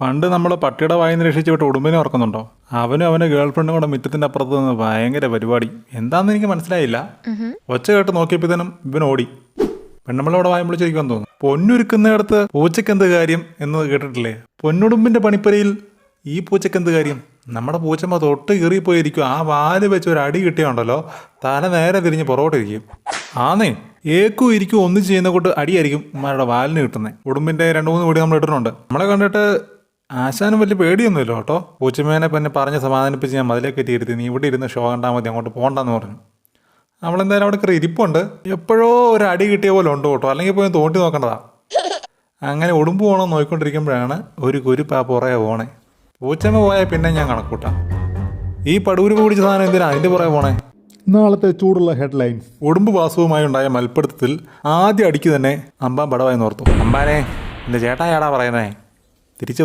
പണ്ട് നമ്മൾ പട്ടിയുടെ വായിന്ന് രക്ഷിച്ച് വിട്ട് ഉടുമ്പിനെ ഓർക്കുന്നുണ്ടോ? അവനും അവൻ്റെ ഗേൾ ഫ്രണ്ടും കൂടെ മുറ്റത്തിൻ്റെ അപ്പുറത്ത് നിന്ന് ഭയങ്കര പരിപാടി. എന്താണെന്ന് എനിക്ക് മനസ്സിലായില്ല. ഒച്ച കേട്ട് നോക്കിയപ്പോഴത്തേനും ഇവൻ ഓടി. പെണ്ണമ്മളോടെ വായം വിളിച്ചിരിക്കുമെന്ന് തോന്നുന്നു. പൊന്നുരുക്കുന്നിടത്ത് പൂച്ചയ്ക്കെന്ത് കാര്യം എന്ന് കേട്ടിട്ടില്ലേ? പൊന്നുടുമ്പിൻ്റെ പണിപ്പരയിൽ ഈ പൂച്ചയ്ക്കെന്ത് കാര്യം? നമ്മുടെ പൂച്ചമ്മ തൊട്ട് കീറിപ്പോയിരിക്കും. ആ വാല് വെച്ച് ഒരു അടി കിട്ടിയുണ്ടല്ലോ, തല നേരെ തിരിഞ്ഞ് പുറകോട്ടിരിക്കും. ആന്നേ, ഏക്കും ഇരിക്കും ഒന്നും ചെയ്യുന്ന കൊണ്ട് അടിയായിരിക്കും ഉമ്മാരുടെ വാലിന് കിട്ടുന്നത്. ഉടുമ്പിൻ്റെ 2-3 വീട് നമ്മൾ ഇട്ടിട്ടുണ്ട്. നമ്മളെ കണ്ടിട്ട് ആശാനും വലിയ പേടിയൊന്നുമില്ല കേട്ടോ. പൂച്ചമ്മേനെ പിന്നെ പറഞ്ഞ് സമാധാനിപ്പിച്ച് ഞാൻ മതിലേക്ക് കയറ്റിയിരുത്തി. നീ ഇവിടെ ഇരുന്ന് ഷോ കണ്ടാൽ മതി, അങ്ങോട്ട് പോകണ്ടെന്ന് പറഞ്ഞു. നമ്മളെന്തായാലും അവിടെ കയറി ഇരിപ്പുണ്ട്. എപ്പോഴോ ഒരു അടി കിട്ടിയ പോലെ ഉണ്ട് കേട്ടോ, അല്ലെങ്കിൽ പോയി തോണ്ടി നോക്കേണ്ടതാ. അങ്ങനെ ഉടുമ്പ് പോകണമെന്ന് നോക്കിക്കൊണ്ടിരിക്കുമ്പോഴാണ് ഒരു കുരുപ്പ് ആ പുറകെ പോണേ. പൂച്ചമ്മ പോയാൽ പിന്നെ ഞാൻ കണക്കൂട്ടാം. ഈ പടൂര് പിടിച്ച സാധനം എന്തിനാ അതിൻ്റെ പുറകെ പോണേ? നാളത്തെ ചൂടുള്ള ഹെഡ്ലൈൻസ്. ഉടുമ്പ് വാസുവുമായി ഉണ്ടായ മൽപ്പിടുത്തത്തിൽ ആദ്യ അടിക്ക് തന്നെ അമ്പാൻ പടവായി നോർത്തു. അമ്പാനെ, എൻ്റെ ചേട്ടായാടാ പറയുന്നേ, തിരിച്ച്